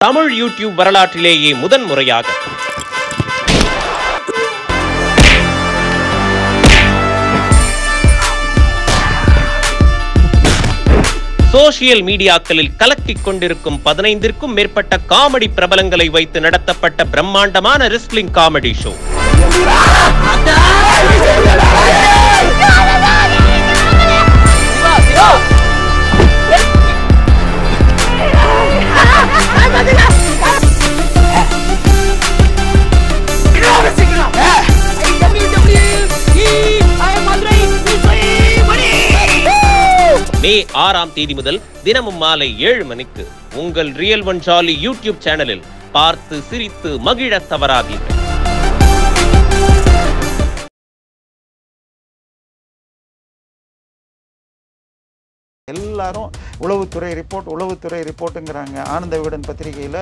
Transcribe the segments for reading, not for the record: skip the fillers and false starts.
Tamil YouTube வரலாற்றிலேயே முதன்முறையாக social மீடியாக்களில் கலக்கிக் கொண்டிருக்கும் 15க்கும் மேற்பட்ட காமெடி பிரபலங்களை வைத்து நடத்தப்பட்ட பிரம்மாண்டமான ரெஸ்லிங் காமெடி ஷோ. மே 6ஆம் தேதி முதல் தினமும் மாலை 7 மணிக்கு உங்கள் ரியல் ஒன் ஜாலி யூடியூப் சேனலில் பார்த்து சிரித்து மகிழ தவறாதீர்கள். எல்லாரும் உளவுத்துறை ரிப்போர்ட்டுங்கிறாங்க. ஆனந்த விகடன் பத்திரிகையில்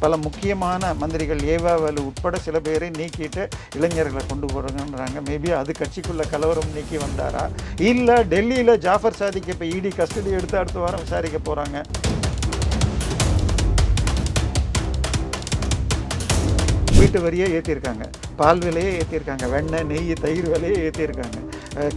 பல முக்கியமான மந்திரிகள் ஏவாவலு உட்பட சில பேரை நீக்கிட்டு இளைஞர்களை கொண்டு போகிறாங்கன்றாங்க. மேபி அது கட்சிக்குள்ள கலவரம் நீக்கி வந்தாரா, இல்லை டெல்லியில் ஜாஃபர் சாதிக்கு இப்போ இடி கஸ்டடி எடுத்து அடுத்த வாரம் விசாரிக்க போகிறாங்க. வீட்டு வரியை ஏற்றிருக்காங்க, பால் விலையை ஏற்றிருக்காங்க, வெண்ணெய் நெய் தயிர் விலையை ஏற்றிருக்காங்க,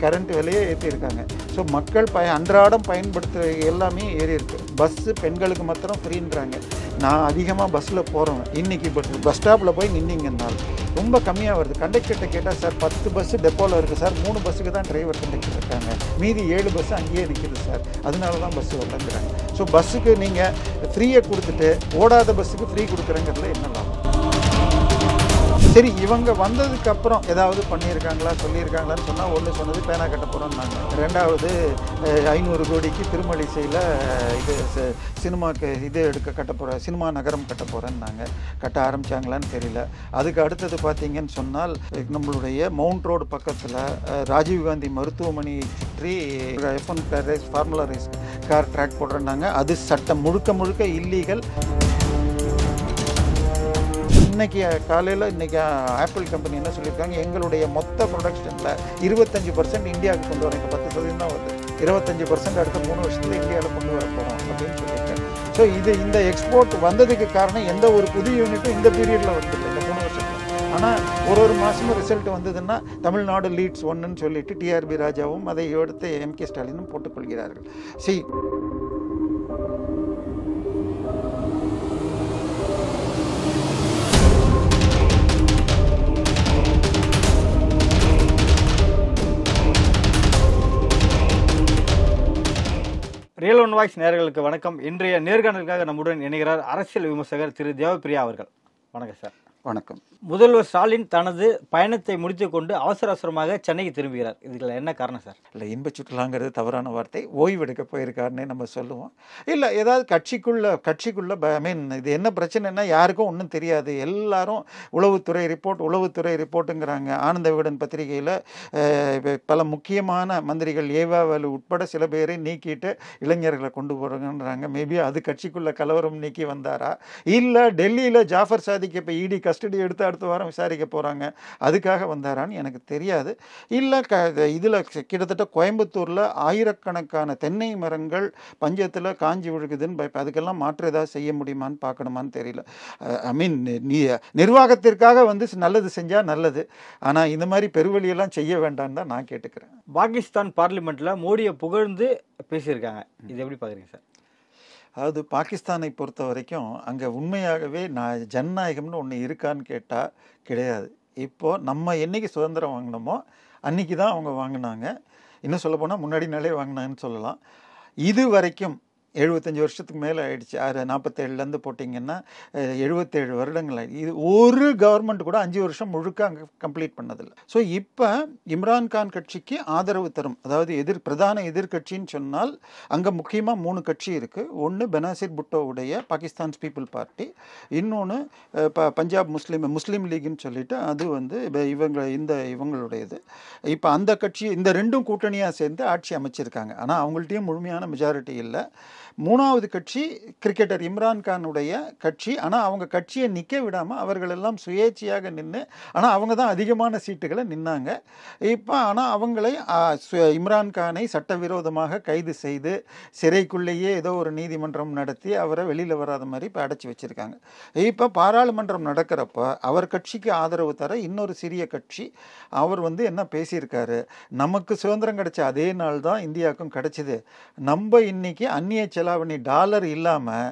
கரண்ட் விலையை ஏற்றிருக்காங்க. ஸோ மக்கள் அன்றாடம் பயன்படுத்துகிற எல்லாமே ஏறி இருக்குது. பஸ்ஸு பெண்களுக்கு மாத்திரம் ஃப்ரீன்றாங்க. நான் அதிகமாக பஸ்ஸில் போகிறவங்க. இன்றைக்கி பஸ் ஸ்டாப்பில் போய் நின்னீங்கன்னால் ரொம்ப கம்மியாக வருது. கண்டக்டர்கிட்ட கேட்டால் சார் 10 பஸ்ஸு டெப்போவில் இருக்குது சார், 3 பஸ்ஸுக்கு தான் டிரைவர் கண்டக்டர் இருக்காங்க, மீதி 7 பஸ்ஸு அங்கேயே நிற்கிது சார், அதனால தான் பஸ்ஸு வரலங்கிறாங்க. ஸோ பஸ்ஸுக்கு நீங்கள் ஃப்ரீயை கொடுத்துட்டு ஓடாத பஸ்ஸுக்கு ஃப்ரீ கொடுக்குறங்கிறதுல என்ன லாபம்? சரி, இவங்க வந்ததுக்கு அப்புறம் ஏதாவது பண்ணியிருக்காங்களா சொல்லியிருக்காங்களான்னு சொன்னால், ஒன்று சொன்னது பேனா கட்ட போகிறோம்னாங்க, ரெண்டாவது 500 கோடிக்கு திருமழிசையில் இது சினிமாவுக்கு இது கட்ட போகிற சினிமா நகரம் கட்ட போகிறேன்னாங்க. கட்ட ஆரம்பித்தாங்களான்னு தெரியல. அதுக்கு அடுத்தது பார்த்தீங்கன்னு சொன்னால், நம்மளுடைய மவுண்ட் ரோடு பக்கத்தில் ராஜீவ்காந்தி மருத்துவமனையை சுற்றி F1 race formula race car track போடுறேன்னாங்க. அது சட்டம் முழுக்க இல்லீகல். இன்றைக்கி காலையில் ஆப்பிள் கம்பெனி என்ன சொல்லியிருக்காங்க, எங்களுடைய மொத்த ப்ரொடக்ஷனில் 25% இந்தியாவுக்கு கொண்டு வரோம். இப்போ 10% தான் வருது. 25% அடுத்த 3 வருஷத்தில் இந்தியாவில் கொண்டு வர போகிறோம் அப்படின்னு சொல்லியிருக்காங்க. ஸோ இந்த எக்ஸ்போர்ட் வந்ததுக்கு காரணம் எந்த ஒரு புது யூனிட்டும் இந்த பீரியடில் வந்துருக்கு, இந்த 3 வருஷத்தில். ஆனால் ஒரு மாதமும் ரிசல்ட் வந்ததுன்னா தமிழ்நாடு லீட்ஸ் 1ன்னு சொல்லிட்டு டிஆர்பி ராஜாவும் அதை எடுத்து MK ஸ்டாலினும் போட்டுக்கொள்கிறார்கள். ரியல் ஒன் வாய்ஸ் நேயர்களுக்கு வணக்கம். இன்றைய நேர்காணலுக்காக நம்முடன் இணைகிறார் அரசியல் விமர்சகர் திரு தேவப்பிரியா அவர்கள். வணக்கம் சார். வணக்கம். முதல்வர் ஸ்டாலின் தனது பயணத்தை முடித்துக்கொண்டு அவசரமாக சென்னைக்கு திரும்புகிறார். இதுல என்ன காரணம் சார்? இல்லை, இன்ப சுற்றுலாங்கிறது தவறான வார்த்தை. ஓய்வெடுக்க போயிருக்காருன்னே நம்ம சொல்லுவோம். இல்லை, ஏதாவது கட்சிக்குள்ள இது என்ன பிரச்சனைன்னா யாருக்கும் ஒன்றும் தெரியாது. எல்லாரும் உளவுத்துறை ரிப்போர்ட்டுங்கிறாங்க. ஆனந்த விகடன் பத்திரிகையில் பல முக்கியமான மந்திரிகள் ஏவாவலு உட்பட சில பேரை நீக்கிட்டு இளைஞர்களை கொண்டு போகிறாங்கன்றாங்க. மேபி அது கட்சிக்குள்ள கலவரம் நீக்கி வந்தாரா, இல்லை டெல்லியில் ஜாஃபர் சாதிக்கு இப்போ இடி கஸ்டடி எடுத்து அடுத்த வாரம் விசாரிக்க போகிறாங்க, அதுக்காக வந்தாரான்னு எனக்கு தெரியாது. இல்லை, இதில் கிட்டத்தட்ட கோயம்புத்தூரில் ஆயிரக்கணக்கான தென்னை மரங்கள் பஞ்சத்தில் காஞ்சி விழுகுதுன்னு அதுக்கெல்லாம் மாற்று ஏதாவது செய்ய முடியுமான்னு பார்க்கணுமான்னு தெரியல. நிர்வாகத்திற்காக நல்லது செஞ்சால் நல்லது, ஆனால் இந்த மாதிரி பெருவழியெல்லாம் செய்ய வேண்டான்னு தான் நான் கேட்டுக்கிறேன். பாகிஸ்தான் பார்லிமெண்ட்டில் மோடியை புகழ்ந்து பேசியிருக்காங்க. இது எப்படி பார்க்குறீங்க சார்? அதாவது பாகிஸ்தானை பொறுத்த வரைக்கும் அங்கே உண்மையாகவே ஜனநாயகம்னு ஒன்று இருக்கான்னு கேட்டால் கிடையாது. இப்போது நம்ம என்னைக்கு சுதந்திரம் வாங்கினோமோ அன்றைக்கி தான் அவங்க வாங்கினாங்க. இன்னும் சொல்லப்போனால் முன்னாடி நாளே வாங்கினாங்கன்னு சொல்லலாம். இது வரைக்கும் 75 வருஷத்துக்கு மேலே ஆயிடுச்சு. 47லேருந்து போட்டிங்கன்னா 77 வருடங்கள் ஆயிடுச்சு. இது ஒரு கவர்மெண்ட் கூட 5 வருஷம் முழுக்க அங்கே கம்ப்ளீட் பண்ணதில்லை. ஸோ இப்போ இம்ரான்கான் கட்சிக்கு ஆதரவு தரும், அதாவது பிரதான எதிர்கட்சின்னு சொன்னால் அங்கே முக்கியமாக 3 கட்சி இருக்குது. ஒன்று பெனாசிர் புட்டோவுடைய பாகிஸ்தான் பீப்புள் பார்ட்டி, இன்னொன்று பஞ்சாப் முஸ்லீம் லீக்னு சொல்லிட்டு அது இவங்களுடையது. இப்போ அந்த கட்சி இந்த ரெண்டும் கூட்டணியாக சேர்ந்து ஆட்சி அமைச்சிருக்காங்க. ஆனால் அவங்கள்ட்டையும் முழுமையான மெஜாரிட்டி இல்லை. மூணாவது கட்சி கிரிக்கெட்டர் இம்ரான்கானுடைய கட்சி. ஆனால் அவங்க கட்சியை நிற்க விடாமல் அவர்கள் எல்லாம் சுயேட்சையாக நின்று, ஆனால் அவங்க தான் அதிகமான சீட்டுகளை நின்னாங்க. இப்போ ஆனால் அவங்களை இம்ரான்கானை சட்டவிரோதமாக கைது செய்து சிறைக்குள்ளேயே ஏதோ ஒரு நீதிமன்றம் நடத்தி அவரை வெளியில் வராத மாதிரி இப்போ அடைச்சி வச்சுருக்காங்க. இப்போ பாராளுமன்றம் நடக்கிறப்ப அவர் கட்சிக்கு ஆதரவு தர இன்னொரு சிறிய கட்சி அவர் என்ன பேசியிருக்காரு, நமக்கு சுதந்திரம் கிடைச்ச அதே நாள் தான் இந்தியாவுக்கும் கிடைச்சிது, நம்ம இன்னைக்கு அந்நிய செலாவணி டாலர் இல்லாமல்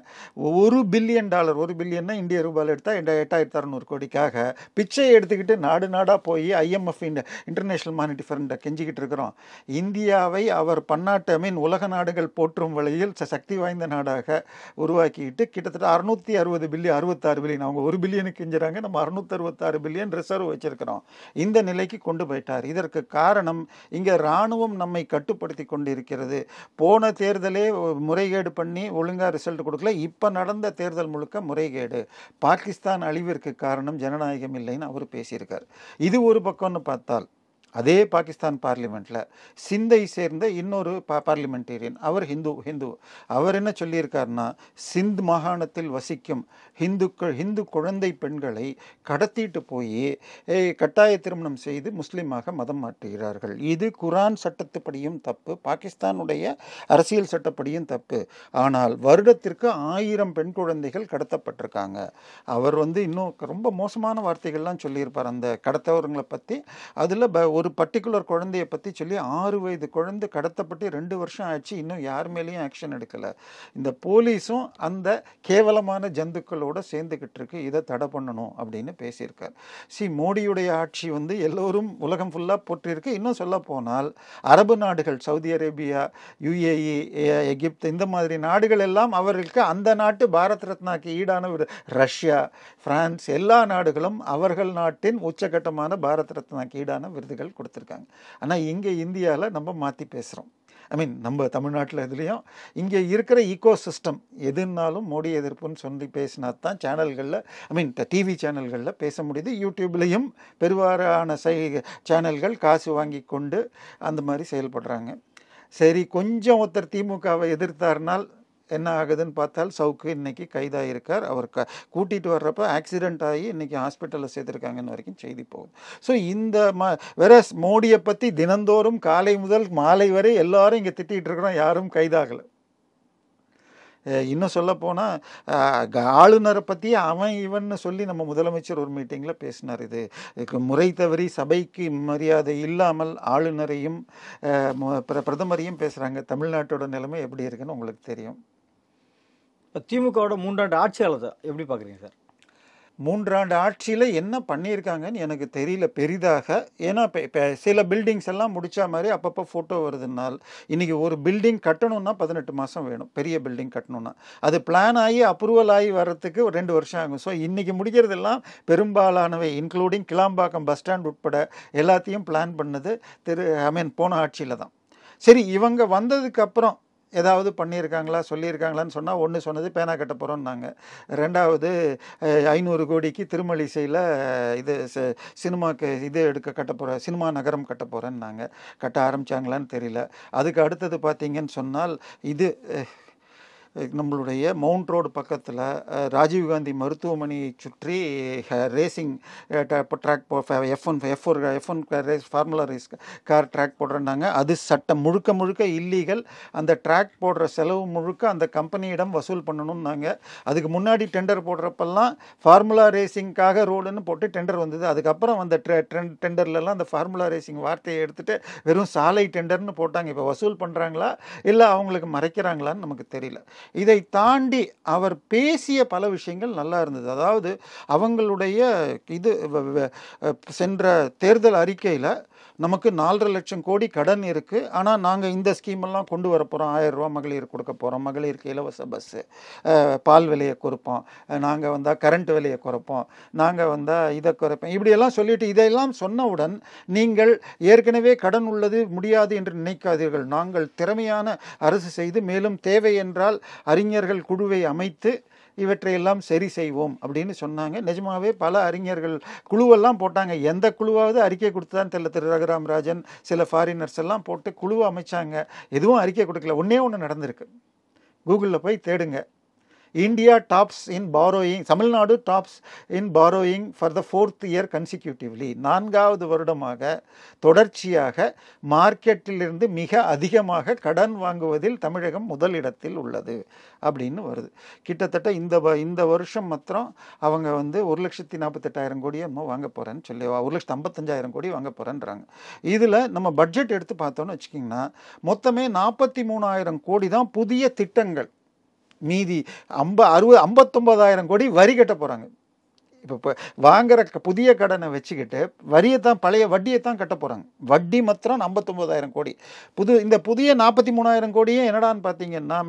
$1 பில்லியன், $1 பில்லியன்னா இந்திய ரூபாயில் எடுத்தால் 8,600 கோடிக்காக பிச்சை எடுத்துக்கிட்டு நாடு நாடாக போய் IMF இன்டர்நேஷனல் மானிட்டரி ஃபண்டை கெஞ்சிக்கிட்டு இருக்கிறோம். இந்தியாவை அவர் பன்னாட்டு உலக நாடுகள் போற்றும் வழியில் சக்தி வாய்ந்த நாடாக உருவாக்கிட்டு கிட்டத்தட்ட 660 பில்லியன் 66 பில்லியன், அவங்க 1 பில்லியனுக்கு கெஞ்சுறாங்க, நம்ம 666 பில்லியன் ரிசர்வ் வச்சிருக்கிறோம். இந்த நிலைக்கு கொண்டு போயிட்டார். இதற்கு காரணம் இங்கே இராணுவம் நம்மை கட்டுப்படுத்தி கொண்டிருக்கிறது. போன தேர்தலே முறைகேடு பண்ணி ஒழுங்காக ரிசல்ட் கொடுக்கல, இப்போ நடந்த தேர்தல் முழுக்க முறைகேடு. பாகிஸ்தான் அழிவிற்கு காரணம் ஜனநாயகம் இல்லைன்னு அவர் பேசியிருக்கார். இது ஒரு பக்கம்னு பார்த்தால் அதே பாகிஸ்தான் பார்லிமெண்ட்டில் சிந்தை சேர்ந்த இன்னொரு பார்லிமெண்டேரியன், அவர் ஹிந்து அவர் என்ன சொல்லியிருக்காருன்னா, சிந்த் மாகாணத்தில் வசிக்கும் ஹிந்து குழந்தை பெண்களை கடத்திட்டு போய் கட்டாய திருமணம் செய்து முஸ்லீமாக மதம் மாற்றுகிறார்கள். இது குரான் சட்டத்துப்படியும் தப்பு, பாகிஸ்தானுடைய அரசியல் சட்டப்படியும் தப்பு. ஆனால் வருடத்திற்கு 1000 பெண் குழந்தைகள் கடத்தப்பட்டிருக்காங்க. அவர் இன்னும் ரொம்ப மோசமான வார்த்தைகள்லாம் சொல்லியிருப்பார் அந்த கடத்தவர்களை பற்றி. அதில் ஒரு பர்டிகுலர் குழந்தையை பற்றி சொல்லி 6 வயது குழந்தை கடத்தப்பட்டு 2 வருஷம் ஆச்சு, இன்னும் யார் மேலேயும் ஆக்ஷன் எடுக்கலை. இந்த போலீஸும் அந்த கேவலமான ஜந்துக்களோட சேர்ந்துக்கிட்டு இருக்கு, இதை தடை பண்ணணும் அப்படின்னு பேசியிருக்கார். மோடியுடைய ஆட்சி எல்லோரும் உலகம் ஃபுல்லாக போற்றிருக்கு. இன்னும் சொல்ல போனால் அரபு நாடுகள், சவுதி அரேபியா, UAE, எகிப்து, இந்த மாதிரி நாடுகள் எல்லாம் அவர்களுக்கு அந்த நாட்டு பாரத் ரத்னாக்கு ஈடான ரஷ்யா, பிரான்ஸ், எல்லா நாடுகளும் அவர்கள் நாட்டின் உச்சகட்டமான பாரத் ரத்னாக்கு ஈடான விருதுகள் கொடுத்துருக்காங்க. ஆனால் இங்கே இந்தியாவில் நம்ம மாற்றி பேசுகிறோம். நம்ம தமிழ்நாட்டில் இதுலேயும் இங்கே இருக்கிற ஈகோ சிஸ்டம் எதுனாலும் மோடி எதிர்ப்புன்னு சொல்லி பேசினா தான் சேனல்களில் டிவி சேனல்களில் பேச முடியுது. யூடியூப்லேயும் பெருவாரான சேனல்கள் காசு வாங்கி கொண்டு அந்த மாதிரி செயல்படுறாங்க. சரி, கொஞ்சம் ஒருத்தர் திமுகவை எதிர்த்தார்னால் என்ன ஆகுதுன்னு பார்த்தால் சவுக்கு இன்னைக்கு கைதாகிருக்கார். அவர் கூட்டிகிட்டு வர்றப்ப ஆக்சிடென்ட் ஆகி இன்னைக்கு ஹாஸ்பிட்டலில் சேர்த்துருக்காங்கன்னு வரைக்கும் செய்தி போகுது. ஸோ இந்த வேற மோடியை பற்றி தினந்தோறும் காலை முதல் மாலை வரை எல்லாரும் இங்கே திட்டிகிட்டு இருக்கிறோம், யாரும் கைதாகலை. இன்னும் சொல்ல போனால் ஆளுநரை பற்றி அவன் இவன்னு சொல்லி நம்ம முதலமைச்சர் ஒரு மீட்டிங்கில் பேசினார். இதுக்கு முறை தவறி சபைக்கு மரியாதை இல்லாமல் ஆளுநரையும் பிரதமரையும் பேசுகிறாங்க. தமிழ்நாட்டோட நிலைமை எப்படி இருக்குன்னு உங்களுக்கு தெரியும். இப்போ திமுகவோட 3 ஆண்டு ஆட்சியாளர் எப்படி பார்க்குறீங்க சார்? 3 ஆண்டு ஆட்சியில் என்ன பண்ணியிருக்காங்கன்னு எனக்கு தெரியல பெரிதாக. ஏன்னா இப்போ சில பில்டிங்ஸ் எல்லாம் முடித்தா மாதிரி அப்பப்போ ஃபோட்டோ வருதுனால், இன்றைக்கி ஒரு பில்டிங் கட்டணும்னா 18 மாதம் வேணும். பெரிய பில்டிங் கட்டணும்னா அது பிளான் ஆகி அப்ரூவல் ஆகி வர்றதுக்கு 2 வருஷம் ஆகும். ஸோ இன்றைக்கி முடிக்கிறதெல்லாம் பெரும்பாலானவை இன்க்ளூடிங் கிளாம்பாக்கம் பஸ் ஸ்டாண்ட் உட்பட எல்லாத்தையும் பிளான் பண்ணது போன ஆட்சியில் தான். சரி, இவங்க வந்ததுக்கப்புறம் ஏதாவது பண்ணியிருக்காங்களா, சொல்லியிருக்காங்களான்னு சொன்னால், ஒன்று சொன்னது பேனா கட்ட போகிறோம்னாங்க. 2வது 500 கோடிக்கு திருமலிசையில் இது சினிமாக்கு இது கட்ட போகிறேன், சினிமா நகரம் கட்ட போகிறேன்னாங்க. கட்ட ஆரம்பித்தாங்களான்னு தெரியல. அதுக்கு அடுத்தது பார்த்தீங்கன்னு சொன்னால் இது நம்மளுடைய மவுண்ட் ரோடு பக்கத்தில் ராஜீவ்காந்தி மருத்துவமனையை சுற்றி racing track F1 race formula race car track போடுறேன்னாங்க. அது சட்டம் முழுக்க இல்லீகல். அந்த ட்ராக் போடுற செலவு முழுக்க அந்த கம்பெனியிடம் வசூல் பண்ணணும்னாங்க. அதுக்கு முன்னாடி டெண்டர் போடுறப்பெல்லாம் ஃபார்முலா ரேசிங்காக ரோடுன்னு போட்டு டெண்டர் வந்தது. அதுக்கப்புறம் அந்த டெண்டர்லலாம் அந்த ஃபார்முலா ரேசிங் வார்த்தையை எடுத்துகிட்டு வெறும் சாலை டெண்டர்னு போட்டாங்க. இப்போ வசூல் பண்ணுறாங்களா இல்லை அவங்களுக்கு மறைக்கிறாங்களான்னு நமக்கு தெரியல. இதை தாண்டி அவர் பேசிய பல விஷயங்கள் நல்லா இருந்தது. அதாவது அவங்களுடைய இது சென்ற தேர்தல் அறிக்கையில் நமக்கு 4.5 லட்சம் கோடி கடன் இருக்குது, ஆனால் நாங்கள் இந்த ஸ்கீமெல்லாம் கொண்டு வர போகிறோம், 1000 ரூபா மகளிர் கொடுக்க போகிறோம், மகளிருக்கு இலவச பஸ்ஸு, பால் விலையை குறைப்போம், நாங்கள் வந்தால் கரண்ட் விலையை குறைப்போம், நாங்கள் வந்தால் இதை குறைப்போம், இப்படியெல்லாம் சொல்லிட்டு இதையெல்லாம் சொன்னவுடன் நீங்கள் ஏற்கனவே கடன் உள்ளது முடியாது என்று நினைக்காதீர்கள், நாங்கள் திறமையான அரசு செய்து மேலும் தேவை என்றால் அறிஞர்கள் குழுவை அமைத்து இவற்றையெல்லாம் சரி செய்வோம் அப்படின்னு சொன்னாங்க. நிஜமாவே பல அறிஞர்கள் குழுவெல்லாம் போட்டாங்க. எந்த குழுவாவது அறிக்கை கொடுத்ததான்னு தெரியல. திரு ரகுராம் ராஜன் சில ஃபாரினர்ஸ் எல்லாம் போட்டு குழுவை அமைச்சாங்க. எதுவும் அறிக்கை கொடுக்கல. ஒன்றே நடந்திருக்கு. கூகுளில் போய் தேடுங்க. India tops in borrowing, Tamil Nadu tops in borrowing for the 4th year consecutively. 4வது வருடமாக தொடர்ச்சியாக மார்க்கெட்டிலிருந்து மிக அதிகமாக கடன் வாங்குவதில் தமிழகம் முதலிடத்தில் உள்ளது அப்படின்னு வருது. கிட்டத்தட்ட இந்த வருஷம் மாத்திரம் அவங்க 1,48,000 கோடி என்னமோ வாங்க போகிறேன்னு சொல்லி 1,55,000 கோடி வாங்க போகிறேன்றாங்க. இதில் நம்ம பட்ஜெட் எடுத்து பார்த்தோன்னு வச்சுக்கிங்கன்னா மொத்தமே 43,000 கோடி தான் புதிய திட்டங்கள். மீதி 59,000 கோடி வரி கட்ட போகிறாங்க. இப்போ வாங்குற புதிய கடனை வச்சுக்கிட்டு பழைய வட்டியை தான் கட்ட போகிறாங்க. வட்டி மாத்திரம் 59,000 கோடி. இந்த புதிய 43,000 கோடியே என்னடான்னு பார்த்தீங்கன்னா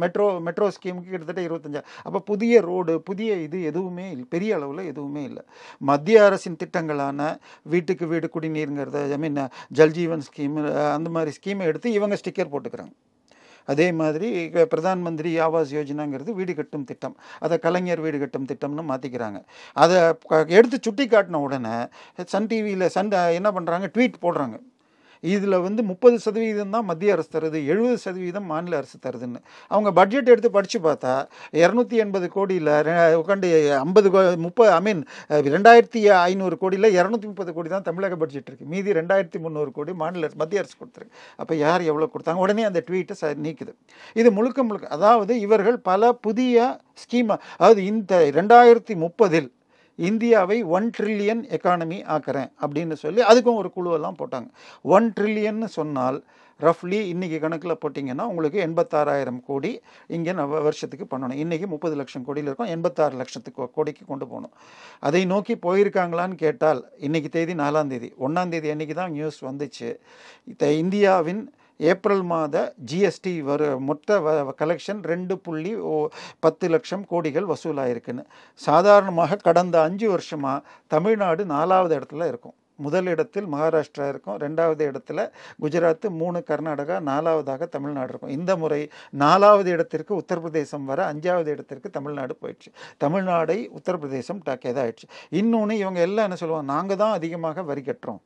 மெட்ரோ ஸ்கீமுக்கு கிட்டத்தட்ட 25. அப்போ புதிய ரோடு, புதிய இது எதுவுமே இல்லை, பெரிய அளவில் எதுவுமே இல்லை. மத்திய அரசின் திட்டங்களான வீட்டுக்கு வீடு குடிநீருங்கிறத ஜல்ஜீவன் ஸ்கீம், அந்த மாதிரி ஸ்கீமை எடுத்து இவங்க ஸ்டிக்கர் போட்டுக்கிறாங்க. அதே மாதிரி பிரதான் மந்திரி ஆவாஸ் யோஜனாங்கிறது வீடு கட்டும் திட்டம், அதை கலைஞர் வீடு கட்டும் திட்டம்னு மாற்றிக்கிறாங்க. அதை எடுத்து சுட்டி காட்டின உடனே சன் டிவியில் என்ன பண்ணுறாங்க, ட்வீட் போடுறாங்க. இதில் 30% தான் மத்திய அரசு தருது, 70% மாநில அரசு தருதுன்னு. அவங்க பட்ஜெட் எடுத்து படித்து பார்த்தா 280 கோடியில் உட்காந்து 2,500 கோடியில் 230 கோடி தான் தமிழக பட்ஜெட் இருக்குது. மீதி 2,300 கோடி மத்திய அரசு கொடுத்துருக்கு. அப்போ யார் எவ்வளோ கொடுத்தாங்க? உடனே அந்த ட்வீட்டை நீக்குது. இது முழுக்க அதாவது இவர்கள் பல புதிய ஸ்கீம், அதாவது இந்த 2030 இந்தியாவை 1 ட்ரில்லியன் எக்கானமி ஆக்குறேன் அப்படின்னு சொல்லி அதுக்கும் ஒரு குழுவெல்லாம் போட்டாங்க. 1 ட்ரில்லியன்னு சொன்னால் ரஃப்லி இன்றைக்கி கணக்கில் போட்டிங்கன்னா உங்களுக்கு 86,000 கோடி இங்கே வருஷத்துக்கு பண்ணணும். இன்றைக்கி 30 லட்சம் கோடியில் இருக்கும், 86 லட்சத்துக்கு கோடிக்கு கொண்டு போகணும். அதை நோக்கி போயிருக்காங்களான்னு கேட்டால் இன்றைக்கி தேதி 4ஆம் தேதி, 1ஆம் தேதி அன்றைக்கி தான் நியூஸ் வந்துச்சு. இந்தியாவின் ஏப்ரல் மாத ஜிஎஸ்டி மொத்த கலெக்ஷன் 2.10 லட்சம் கோடிகள் வசூலாயிருக்குன்னு. சாதாரணமாக கடந்த 5 வருஷமாக தமிழ்நாடு 4வது இடத்துல இருக்கும். முதலிடத்தில் மகாராஷ்டிரா இருக்கும், 2வது இடத்துல குஜராத், 3 கர்நாடகா, 4வதாக தமிழ்நாடு இருக்கும். இந்த முறை 4வது இடத்திற்கு உத்தரப்பிரதேசம் வர 5வது இடத்திற்கு தமிழ்நாடு போயிடுச்சு. தமிழ்நாடை உத்தரப்பிரதேசம் டாக்கேதாயிடுச்சு. இன்னொன்று இவங்க எல்லாம் என்ன சொல்லுவாங்க, நாங்கள் தான் அதிகமாக வரி கட்டுறோம்,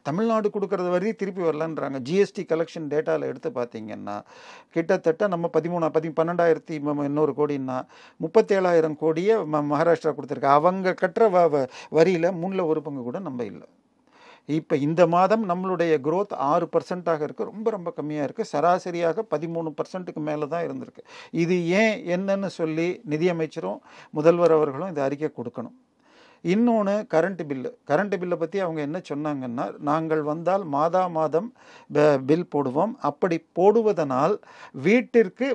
தமிழ்நாடு கொடுக்கறது வரி திருப்பி வரலன்றாங்க. ஜிஎஸ்டி கலெக்ஷன் டேட்டாவில் எடுத்து பார்த்தீங்கன்னா கிட்டத்தட்ட நம்ம 12,800 கோடின்னா 37,000 கோடியை மகாராஷ்டிரா கொடுத்துருக்கு. அவங்க கட்டுற வரியில் 1/3 பங்கு கூட நம்ம இல்லை. இப்போ இந்த மாதம் நம்மளுடைய growth 6% இருக்குது, ரொம்ப ரொம்ப கம்மியாக இருக்குது. சராசரியாக 13%க்கு மேலே தான் இருந்திருக்கு. இது ஏன் என்னன்னு சொல்லி நிதியமைச்சரும் முதல்வர் அவர்களும் இந்த அறிக்கை கொடுக்கணும். இன்னொன்று கரண்ட் பில்லை பற்றி அவங்க என்ன சொன்னாங்கன்னா, நாங்கள் வந்தால் மாதம் பில் போடுவோம், அப்படி போடுவதனால் வீட்டிற்கு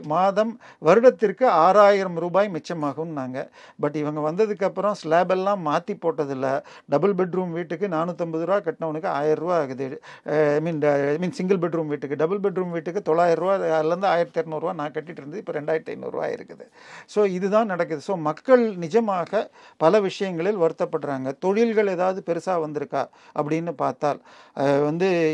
வருடத்திற்கு 6,000 ரூபாய் மிச்சமாகும்னாங்க. பட் இவங்க வந்ததுக்கப்புறம் ஸ்லாபெல்லாம் மாற்றி போட்டதில்ல. டபுள் பெட்ரூம் வீட்டுக்கு 450 ரூபா கட்டினவனுக்கு 1,000 ரூபா ஆகுது. சிங்கிள் பெட்ரூம் வீட்டுக்கு, டபுள் பெட்ரூம் வீட்டுக்கு 900 ரூபா, அதுலேருந்து 1,200 ரூபா நான் கட்டிட்டு இருந்தது, இப்போ 2,500 ரூபா இருக்குது. ஸோ இதுதான் நடக்குது. ஸோ மக்கள் நிஜமாக பல விஷயங்களில் வருத்தப்படுறாங்க. தொழில்கள் ஏதாவது பெருசாக வந்திருக்கா அப்படின்னு பார்த்தால்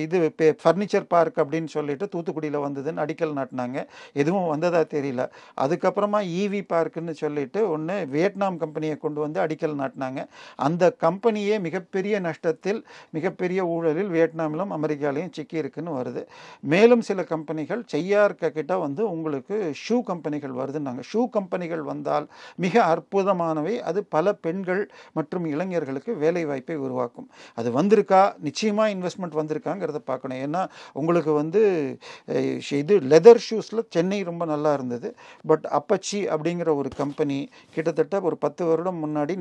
இது ஃபர்னிச்சர் பார்க் அப்படின்னு சொல்லிட்டு தூத்துக்குடியில் வந்ததுன்னு அடிக்கல் நாட்டினாங்க, எதுவும் வந்ததா தெரியல. அதுக்கப்புறமா இவி பார்க்குன்னு சொல்லிட்டு ஒன்று வியட்நாம் கம்பெனியை கொண்டு வந்து அடிக்கல் நாட்டினாங்க. அந்த கம்பெனியே மிகப்பெரிய நஷ்டத்தில், மிகப்பெரிய ஊழலில் வியட்நாமிலும் அமெரிக்காலையும் சிக்கி இருக்குன்னு வருது. மேலும் சில கம்பெனிகள் செய்யார்கிட்ட உங்களுக்கு ஷூ கம்பெனிகள் வருதுன்னாங்க. ஷூ கம்பெனிகள் வந்தால் மிக அற்புதமானவை. அது பல பெண்கள் மற்றும் இளைஞர்களுக்கு வேலை வாய்ப்பை உருவாக்கும். அது வந்திருக்கா, நிச்சயமாக இன்வெஸ்ட்மெண்ட் வந்திருக்காங்கிறத பார்க்கணும். ஏன்னா உங்களுக்கு இது லெதர் ஷூஸில் சென்னை ரொம்ப நல்லா இருந்தது. பட் அப்பச்சி அப்படிங்கிற ஒரு கம்பெனி கிட்டத்தட்ட ஒரு 10 வருடம் முன்னாடி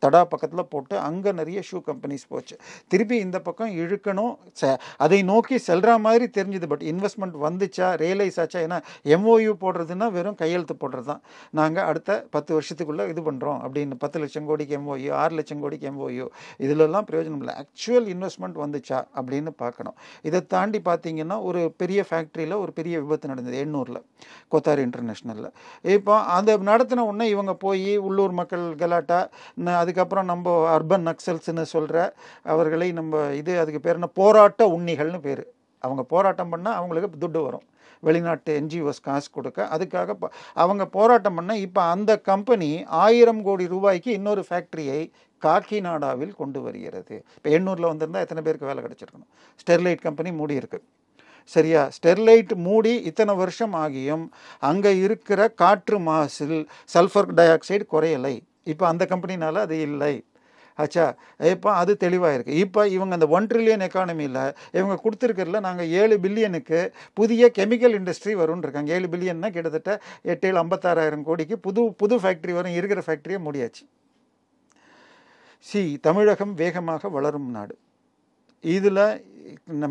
தடா பக்கத்தில் போட்டு அங்கே நிறைய ஷூ கம்பெனிஸ் போச்சு. திருப்பி இந்த பக்கம் இழுக்கணும், அதை நோக்கி செல்ற மாதிரி தெரிஞ்சுது. பட் இன்வெஸ்ட்மெண்ட் வந்துச்சா, ரியலைஸ் ஆச்சா? ஏன்னா எம்ஓயு போடுறதுன்னா வெறும் கையெழுத்து போடுறது தான். நாங்கள் அடுத்த 10 வருஷத்துக்குள்ளே இது பண்ணுறோம் அப்படின்னு 10 லட்சம் கோடிக்கு எம்ஓயு, 6 லட்சம் கோடிக்கு எம்ஓயு, இதிலெல்லாம் பிரயோஜனம் இல்லை. ஆக்சுவல் இன்வெஸ்ட்மெண்ட் வந்துச்சா அப்படின்னு பார்க்கணும். இதை தாண்டி பார்த்தீங்கன்னா ஒரு பெரிய ஃபேக்ட்ரியில் ஒரு பெரிய விபத்து நடந்தது எண்ணூரில், கோத்தாரி இன்டர்நேஷ்னலில். இப்போ அந்த நடத்தின உடனே இவங்க போய் உள்ளூர் மக்கள் கலாட்டா, அதுக்கப்புறம் நம்ம அர்பன் நக்சல்ஸ்ன்னு சொல்கிற அவர்களை அதுக்கு பேர் என்ன, போராட்ட உண்ணிகள்னு பேர். அவங்க போராட்டம் பண்ணால் அவங்களுக்கு துட்டு வரும், வெளிநாட்டு என்ஜிஓஸ் காசு கொடுக்க. அதுக்காக அவங்க போராட்டம் பண்ண இப்போ அந்த கம்பெனி 1000 கோடி ரூபாய்க்கு இன்னொரு ஃபேக்ட்ரியை காக்கிநாடாவில் கொண்டு வருகிறது. இப்போ எண்ணூரில் வந்திருந்தால் எத்தனை பேருக்கு வேலை கிடச்சிருக்கணும்? ஸ்டெர்லைட் கம்பெனி மூடி இருக்கு. சரியா? ஸ்டெர்லைட் மூடி இத்தனை வருஷம் ஆகியும் அங்கே இருக்கிற காற்று மாசில் சல்ஃபர் டை ஆக்சைடு குறையலை. இப்போ அந்த கம்பெனினால அது இல்லை. ஆச்சா? இப்போ அது தெளிவாக இருக்குது. இப்போ இவங்க அந்த 1 ட்ரில்லியன் எக்கானமியில் இவங்க கொடுத்துருக்கிறதுல நாங்கள் 7 பில்லியனுக்கு புதிய கெமிக்கல் இண்டஸ்ட்ரி வரும்னு இருக்காங்க. 7 பில்லியன்னா கிட்டத்தட்ட 56,000 கோடிக்கு புது ஃபேக்ட்ரி வரும். இருக்கிற ஃபேக்ட்ரியை முடியாச்சு. தமிழகம் வேகமாக வளரும் நாடு. இதில்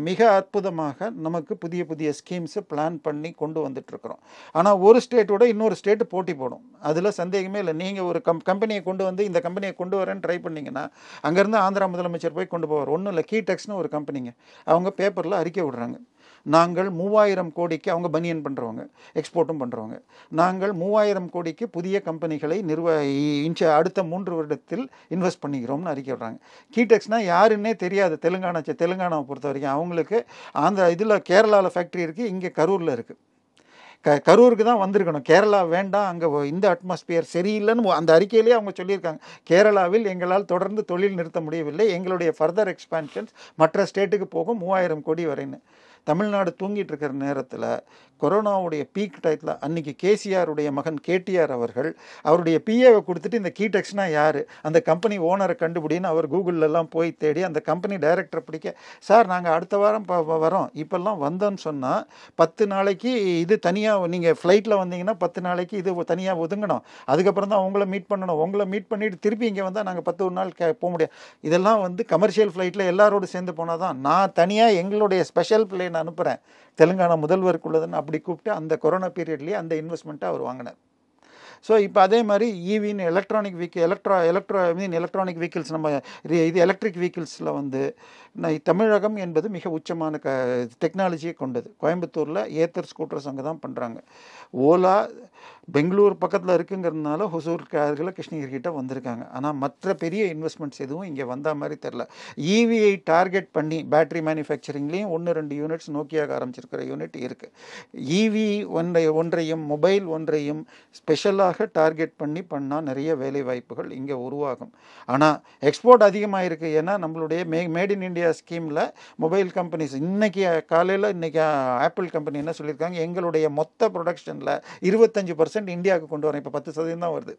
மிக அற்புதமாக நமக்கு புதிய புதிய ஸ்கீம்ஸை பிளான் பண்ணி கொண்டு வந்துட்டுருக்குறோம். ஆனால் ஒரு ஸ்டேட்டோட இன்னொரு ஸ்டேட்டு போட்டி போடும், அதில் சந்தேகமே இல்லை. நீங்கள் ஒரு கம்பெனியை கொண்டு வந்து இந்த கம்பெனியை கொண்டு வரேன்னு ட்ரை பண்ணிங்கன்னா அங்கேருந்து ஆந்திரா முதலமைச்சர் போய் கொண்டு போவார். ஒன்றும் இல்லை, கீடெக்ஸ்னு ஒரு கம்பெனிங்க, அவங்க பேப்பரில் அறிக்கை விடுறாங்க, நாங்கள் 3000 கோடிக்கு, அவங்க பனியன் பண்ணுறவங்க, எக்ஸ்போர்ட்டும் பண்ணுறவங்க, நாங்கள் 3000 கோடிக்கு புதிய கம்பெனிகளை அடுத்த 3 வருடத்தில் இன்வெஸ்ட் பண்ணிக்கிறோம்னு அறிக்கை விடுறாங்க. கீடெக்ஸ்னால் யாருன்னே தெரியாது தெலுங்கானாவை பொறுத்த வரைக்கும். அவங்களுக்கு இதில் கேரளாவில் ஃபேக்ட்ரி இருக்குது, இங்கே கரூரில் இருக்குது. கரூருக்கு தான் வந்திருக்கணும், கேரளா வேண்டாம், அங்கே இந்த அட்மாஸ்பியர் சரியில்லைன்னு அந்த அறிக்கையிலேயே அவங்க சொல்லியிருக்காங்க. கேரளாவில் எங்களால் தொடர்ந்து தொழில் நிறுத்த முடியவில்லை, எங்களுடைய ஃபர்தர் எக்ஸ்பான்ஷன்ஸ் மற்ற ஸ்டேட்டுக்கு போகும் 3000 கோடி வரைன்னு. தமிழ்நாடு தூங்கிட்டு இருக்கிற நேரத்தில் கொரோனாவுடைய பீக் டயத்தில் அன்றைக்கி கேசிஆருடைய மகன் கேடிஆர் அவர்கள் அவருடைய பிஏவை கொடுத்துட்டு இந்த கீடெக்ஸ்னா யார், அந்த கம்பெனி ஓனரை கண்டுபிடின்னு அவர் கூகுளெலாம் போய் தேடி அந்த கம்பெனி டைரக்டரை பிடிக்க, சார் நாங்கள் அடுத்த வாரம் வரோம், இப்போல்லாம் வந்தோன்னு சொன்னால் 10 நாளைக்கு இது தனியாக, நீங்கள் ஃப்ளைட்டில் வந்தீங்கன்னா 10 நாளைக்கு இது தனியாக ஒதுங்கணும், அதுக்கப்புறம் தான் உங்களை மீட் பண்ணணும், உங்களை மீட் பண்ணிவிட்டு திருப்பி இங்கே வந்தால் நாங்கள் 10 நாள் போக முடியாது. இதெல்லாம் கமர்ஷியல் ஃப்ளைட்டில் எல்லாரோடு சேர்ந்து போனால் தான். நான் தனியாக எங்களுடைய ஸ்பெஷல் பிளேன் அனுப்புகிறேன் தெலுங்கானா முதல்வருக்குள்ளதுன்னு அப்படி கூப்பிட்டு அந்த கொரோனா பீரியட்லேயே அந்த இன்வெஸ்ட்மெண்ட்டை அவர் வாங்கினார். ஸோ இப்போ அதே மாதிரி ஈவின்னு எலக்ட்ரானிக் எலக்ட்ரானிக் வெஹிக்கிள்ஸ், நம்ம எலக்ட்ரிக் வெஹிக்கிள்ஸில் தமிழகம் என்பது மிக உச்சமான டெக்னாலஜியை கொண்டது. கோயம்புத்தூரில் ஏத்தர் ஸ்கூட்டர்ஸ் அங்கே தான் பண்ணுறாங்க. ஓலா பெங்களூர் பக்கத்தில் இருக்குங்கிறதுனால ஹொசூர் கார்களை கிருஷ்ணகிரிகிட்ட வந்திருக்காங்க. ஆனால் மற்ற பெரிய இன்வெஸ்ட்மெண்ட்ஸ் எதுவும் இங்கே வந்த மாதிரி தெரில. ஈவியை டார்கெட் பண்ணி பேட்டரி மேனுஃபேக்சரிங்லேயும் 1-2 யூனிட்ஸ் நோக்கியாக ஆரம்பிச்சிருக்கிற யூனிட் இருக்குது. ஈவி ஒன்றையும் மொபைல் ஒன்றையும் ஸ்பெஷலாக டார்கெட் பண்ணி பண்ணால் நிறைய வேலை வாய்ப்புகள் இங்கே உருவாகும். ஆனால் எக்ஸ்போர்ட் அதிகமாக இருக்குது. ஏன்னா நம்மளுடைய மேட் இன் இண்டியா ஸ்கீமில் மொபைல் கம்பெனிஸ் இன்றைக்கி ஆப்பிள் கம்பெனி என்ன சொல்லியிருக்காங்க, எங்களுடைய மொத்த ப்ரொடக்ஷனில் 25% இந்தியாவுக்கு கொண்டு வரேன். இப்போ 10% தான் வருது,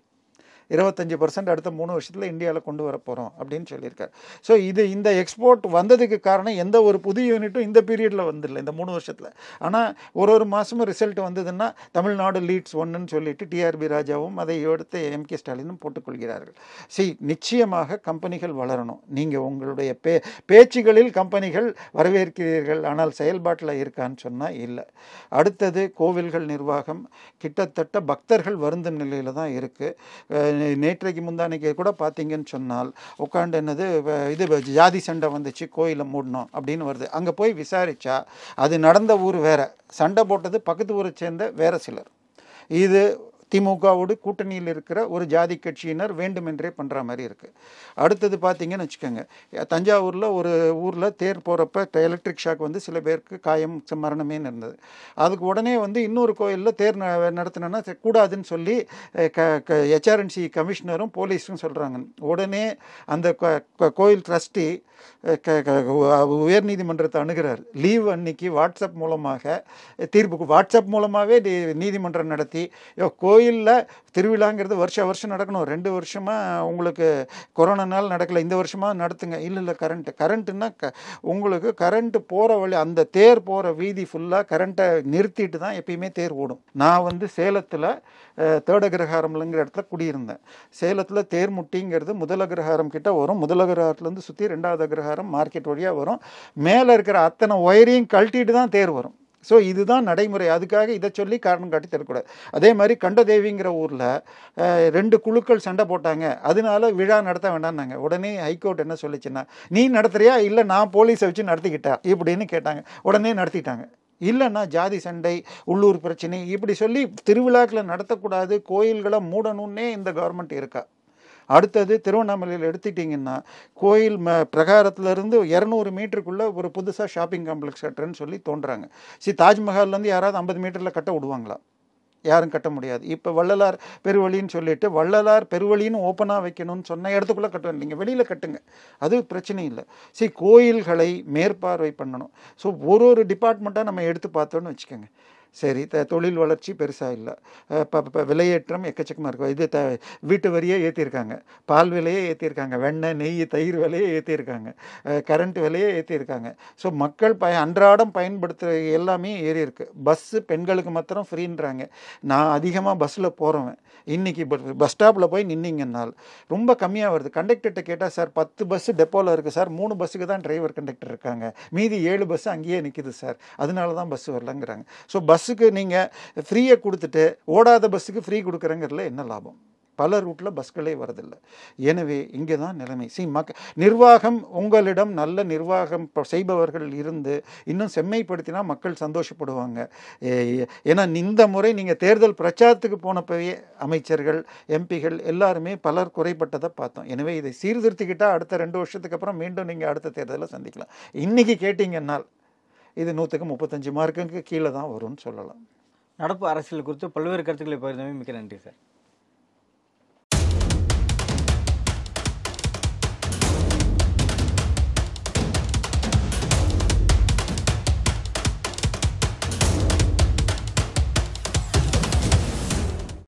25% அடுத்த 3 வருஷத்தில் இந்தியாவில் கொண்டு வர போகிறோம் அப்படின்னு சொல்லியிருக்காரு. ஸோ இந்த எக்ஸ்போர்ட் வந்ததுக்கு காரணம் எந்த ஒரு புது யூனிட்டும் இந்த பீரியடில் வந்துடல, இந்த 3 வருஷத்தில். ஆனால் ஒரு மாதமும் ரிசல்ட் வந்ததுன்னா தமிழ்நாடு லீட்ஸ் 1ன்னு சொல்லிட்டு டிஆர்பி ராஜாவும் அதை எடுத்து எம்கே ஸ்டாலினும் போட்டுக்கொள்கிறார்கள். நிச்சயமாக கம்பெனிகள் வளரணும். நீங்கள் உங்களுடைய பேச்சுகளில் கம்பெனிகள் வரவேற்கிறீர்கள், ஆனால் செயல்பாட்டில் இருக்கான்னு சொன்னால் இல்லை. அடுத்தது கோவில்கள் நிர்வாகம் கிட்டத்தட்ட பக்தர்கள் வருந்தும் நிலையில் தான் இருக்குது. நேற்றைக்கு முந்தானைக்கு கூட பார்த்தீங்கன்னு சொன்னால் உட்காந்து இது ஜாதி சண்டை வந்துச்சு, கோயிலை மூடணும் அப்படின்னு வருது. அங்கே போய் விசாரித்தா அது நடந்த ஊர் வேற, சண்டை போட்டது பக்கத்து ஊரை சேர்ந்த வேற சிலர். இது திமுகவோடு கூட்டணியில் இருக்கிற ஒரு ஜாதி கட்சியினர் வேண்டுமென்றே பண்ணுற மாதிரி இருக்குது. அடுத்தது பார்த்தீங்கன்னு வச்சுக்கோங்க, தஞ்சாவூரில் ஒரு ஊரில் தேர் போகிறப்ப எலக்ட்ரிக் ஷாக் வந்து சில பேருக்கு காயம் மரணமே இருந்தது. அதுக்கு உடனே இன்னொரு கோயிலில் தேர் நடத்தினா கூடாதுன்னு சொல்லி HRNC கமிஷனரும் போலீஸும் சொல்கிறாங்க. உடனே அந்த கோயில் ட்ரஸ்டி உயர்நீதிமன்றத்தை அணுகிறார். லீவ் அன்னைக்கு வாட்ஸ்அப் மூலமாக வாட்ஸ்அப் மூலமாகவே நீதிமன்றம் நடத்தி, கோயிலில் திருவிழாங்கிறது வருஷம் நடக்கணும், 2 வருஷமாக உங்களுக்கு கொரோனானால் நடக்கலை, இந்த வருஷமாக நடத்துங்க. இல்லை கரண்ட்டுன்னா உங்களுக்கு கரண்ட்டு போகிற வழி, அந்த தேர் போகிற வீதி ஃபுல்லாக கரண்ட்டை நிறுத்திட்டு தான் எப்பயுமே தேர் ஓடும். நான் சேலத்தில் தேர்ட் அக்ரஹாரம்லங்கிற இடத்துல குடியிருந்தேன். சேலத்தில் தேர்முட்டிங்கிறது முதல் அக்ரஹாரம் கிட்ட வரும், முதல் அக்ரஹாரத்துலேருந்து சுற்றி 2வது அக்ரஹாரம் மார்க்கெட் வழியாக வரும். மேலே இருக்கிற அத்தனை ஒயரையும் கழட்டிட்டு தான் தேர் வரும். ஸோ இதுதான் நடைமுறை. அதுக்காக இதை சொல்லி காரணம் காட்டி தரக்கூடாது. அதே மாதிரி கண்டதேவிங்கிற ஊரில் 2 குழுக்கள் சண்டை போட்டாங்க, அதனால விழா நடத்த வேண்டாம்னாங்க. உடனே ஹைகோர்ட் என்ன சொல்லிச்சுன்னா, நீ நடத்துறியா இல்லை நான் போலீஸை வச்சு நடத்திக்கிட்டா இப்படின்னு கேட்டாங்க. உடனே நடத்திட்டாங்க. இல்லைன்னா ஜாதி சண்டை, உள்ளூர் பிரச்சனை இப்படி சொல்லி திருவிழாக்களை நடத்தக்கூடாது, கோயில்களை மூடணுன்னே இந்த கவர்மெண்ட் இருக்கா. அடுத்தது திருவண்ணாமலையில் எடுத்துட்டிங்கன்னா, கோயில் பிரகாரத்துலேருந்து 200 மீட்டருக்குள்ளே ஒரு புதுசாக ஷாப்பிங் காம்ப்ளெக்ஸ் கட்டுறேன்னு சொல்லி தோன்றாங்க. தாஜ்மஹால்லேருந்து யாராவது 50 மீட்டரில் கட்ட விடுவாங்களா? யாரும் கட்ட முடியாது. இப்போ வள்ளலார் பெருவழின்னு சொல்லிட்டு வள்ளலார் பெருவழின்னு ஓப்பனாக வைக்கணும்னு சொன்ன இடத்துக்குள்ளே கட்ட நீங்கள் வெளியில் கட்டுங்க, அது பிரச்சனை இல்லை. சரி, கோயில்களை மேற்பார்வை பண்ணணும். ஸோ ஒரு டிபார்ட்மெண்ட்டாக நம்ம எடுத்து பார்த்தோன்னு வச்சுக்கோங்க. சரி, தொழில் வளர்ச்சி பெருசாக இல்லை, இப்போ விலையேற்றம் எக்கச்சக்கமாக இருக்கும். இது வீட்டு வரியே ஏற்றிருக்காங்க, பால் விலையே ஏற்றிருக்காங்க, வெண்ணெய் நெய் தயிர் விலையே ஏற்றிருக்காங்க, கரண்ட் விலையே ஏற்றிருக்காங்க. ஸோ மக்கள் அன்றாடம் பயன்படுத்துகிற எல்லாமே ஏறி இருக்குது. பஸ்ஸு பெண்களுக்கு மாத்திரம் ஃப்ரீன்றாங்க. நான் அதிகமாக பஸ்ஸில் போகிறவன், இன்றைக்கி பஸ் ஸ்டாப்பில் போய் நின்னீங்கன்னால் ரொம்ப கம்மியாக வருது. கண்டக்டர்கிட்ட கேட்டால், சார் 10 பஸ்ஸு டெப்போவில் இருக்குது சார், 3 பஸ்ஸுக்கு தான் டிரைவர் கண்டக்டர் இருக்காங்க, மீதி 7 பஸ்ஸு அங்கேயே நிற்கிது சார், அதனால தான் பஸ்ஸு வரலங்கிறாங்க. ஸோ பஸ்ஸுக்கு நீங்கள் ஃப்ரீயை கொடுத்துட்டு ஓடாத பஸ்ஸுக்கு ஃப்ரீ கொடுக்குறங்கிறதுல என்ன லாபம்? பல ரூட்டில் பஸ்களே வரதில்லை. எனவே இங்கே தான் நிலைமை. நிர்வாகம், உங்களிடம் நல்ல நிர்வாகம் செய்பவர்கள் இருந்து இன்னும் செம்மைப்படுத்தினா மக்கள் சந்தோஷப்படுவாங்க. ஏன்னா இந்த முறை நீங்கள் தேர்தல் பிரச்சாரத்துக்கு போனப்பவே அமைச்சர்கள், எம்பிகள் எல்லாருமே பலர் குறைப்பட்டதை பார்த்தோம். எனவே இதை சீர்திருத்திக்கிட்டால் அடுத்த 2 வருஷத்துக்கு அப்புறம் மீண்டும் நீங்கள் அடுத்த தேர்தலில் சந்திக்கலாம். இன்றைக்கி கேட்டிங்கன்னால் இது 100க்கு 35 மார்க்குக்கு கீழே தான் வரும்னு சொல்லலாம். நடப்பு அரசியல் குறித்து பல்வேறு கருத்துக்களை பகிர்ந்தமைக்கு மிக்க நன்றி சார்.